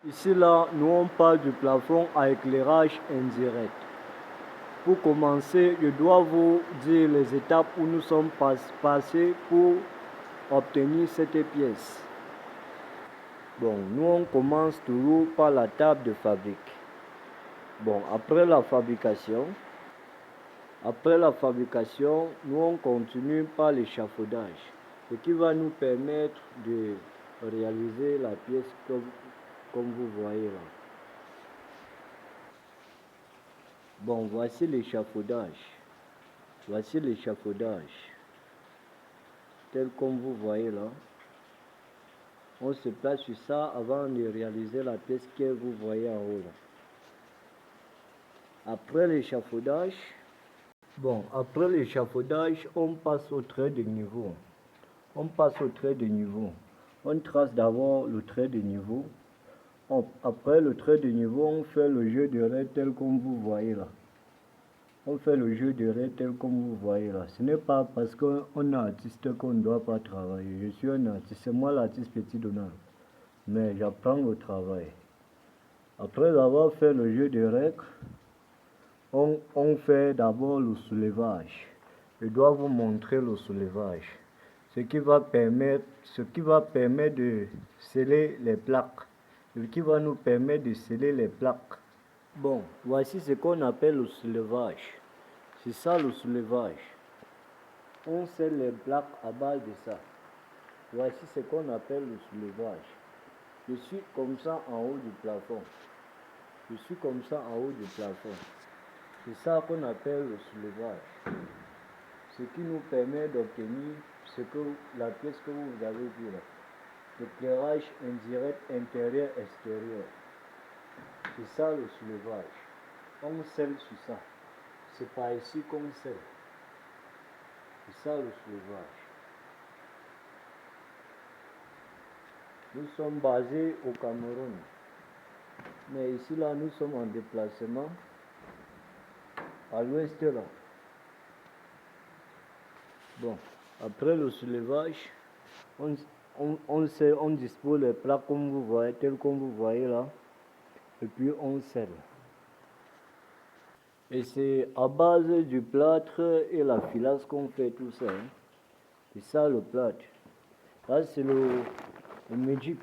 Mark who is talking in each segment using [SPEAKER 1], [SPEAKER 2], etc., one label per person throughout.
[SPEAKER 1] Ici là, nous on parle du plafond à éclairage indirect. Pour commencer, je dois vous dire les étapes où nous sommes passés pour obtenir cette pièce. Bon, nous on commence toujours par la table de fabrique. Bon, après la fabrication, nous on continue par l'échafaudage, ce qui va nous permettre de réaliser la pièce comme vous voyez là. Bon, voici l'échafaudage. Voici l'échafaudage. Tel comme vous voyez là. On se place sur ça avant de réaliser la pièce que vous voyez en haut là. Après l'échafaudage, on passe au trait de niveau. On trace d'abord le trait de niveau. Après le trait de niveau, on fait le jeu de raies tel comme vous voyez là. Ce n'est pas parce qu'on est artiste qu'on ne doit pas travailler. Je suis un artiste, c'est moi l'artiste Petit Donald. Mais j'apprends le travail. Après avoir fait le jeu de règles, on fait d'abord le soulevage. Je dois vous montrer le soulevage. Ce qui va permettre de sceller les plaques. Bon, voici ce qu'on appelle le soulevage. C'est ça le soulevage. On scelle les plaques à base de ça. Voici ce qu'on appelle le soulevage. Je suis comme ça en haut du plafond. C'est ça qu'on appelle le soulevage. Ce qui nous permet d'obtenir la pièce que vous avez vue là. L'éclairage indirect intérieur-extérieur. C'est ça le soulevage. On scelle sur ça. C'est par ici qu'on scelle. C'est ça le soulevage. Nous sommes basés au Cameroun. Mais ici là, nous sommes en déplacement à l'ouest là. Bon, après le soulevage, on dispose les plaques comme vous voyez, tel comme vous voyez là. Et puis on scelle. Et c'est à base du plâtre et la filasse qu'on fait tout ça. Hein. C'est ça le plâtre. Là c'est le Magic.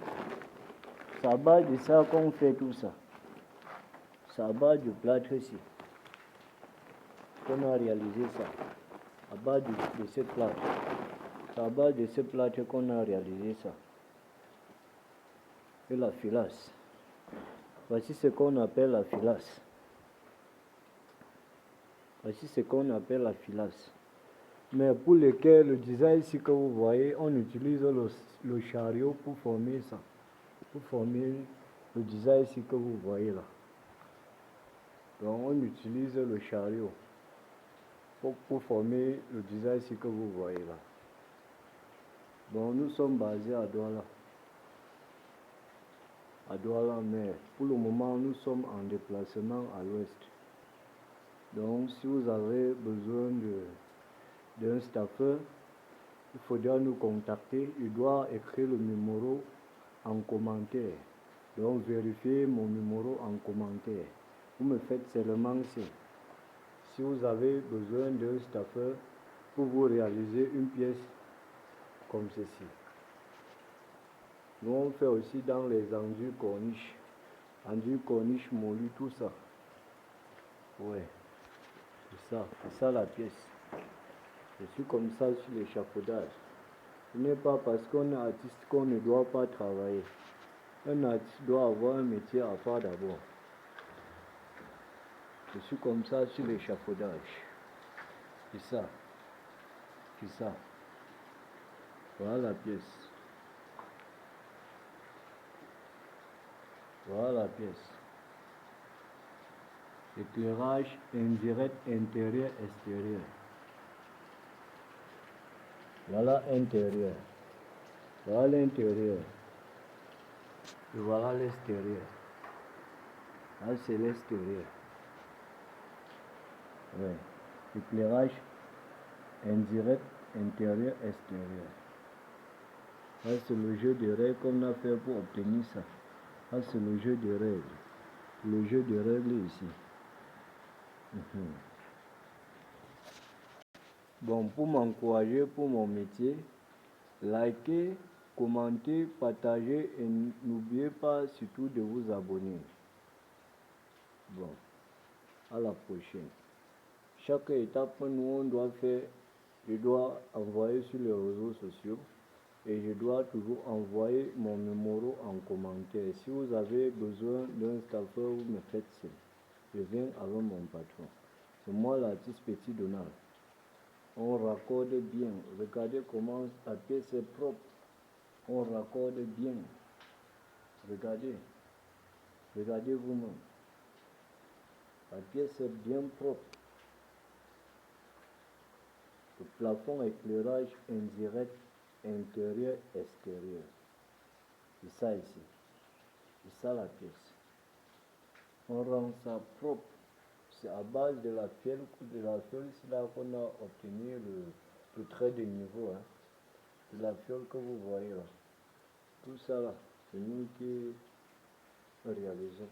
[SPEAKER 1] C'est à base de ça qu'on fait tout ça. C'est à base du plâtre ici. Qu'on a réalisé ça. À base de ce plâtre. C'est à base de ce plâtre qu'on a réalisé ça. Et la filasse. Voici ce qu'on appelle la filasse. Mais pour lequel le design ici que vous voyez, on utilise le chariot pour former ça. Pour former le design ici que vous voyez là. Donc on utilise le chariot pour former le design ici que vous voyez là. Donc nous sommes basés à Douala. Mais pour le moment nous sommes en déplacement à l'ouest. Donc si vous avez besoin d'un staffeur, il faudra nous contacter. Il doit écrire le numéro en commentaire. Donc vérifiez mon numéro en commentaire. Vous me faites seulement signe. Si vous avez besoin d'un staffeur pour vous réaliser une pièce comme ceci. Nous on fait aussi dans les enduits corniches moulus, tout ça. Ouais, c'est ça la pièce. Je suis comme ça sur l'échafaudage. Ce n'est pas parce qu'on est artiste qu'on ne doit pas travailler. Un artiste doit avoir un métier à faire d'abord. Je suis comme ça sur l'échafaudage. C'est ça. Voilà la pièce. Éclairage indirect intérieur-extérieur. Voilà intérieur. Voilà l'intérieur. Et voilà l'extérieur. Là c'est l'extérieur. Ouais. Éclairage indirect intérieur-extérieur. Là c'est le jeu de règles qu'on a fait pour obtenir ça. Ah, c'est le jeu des règles. Le jeu des règles ici. Bon, pour m'encourager pour mon métier, likez, commentez, partagez et n'oubliez pas surtout de vous abonner. Bon, à la prochaine. Chaque étape, nous, on doit faire, je dois envoyer sur les réseaux sociaux et je dois toujours envoyer mon numéro en commentaire. Si vous avez besoin d'un staffeur, vous me faites signe. Je viens avec mon patron. C'est moi l'artiste Petit Donald. On raccorde bien. Regardez comment la pièce est propre. On raccorde bien. Regardez. Regardez vous-même. La pièce est bien propre. Le plafond, éclairage indirect, intérieur, extérieur. C'est ça ici. C'est ça la pièce. On rend ça propre. C'est à base de la fiole ici là qu'on a obtenu le trait de niveau. Hein. C'est la fiole que vous voyez là. Tout ça là, c'est nous qui réalisons.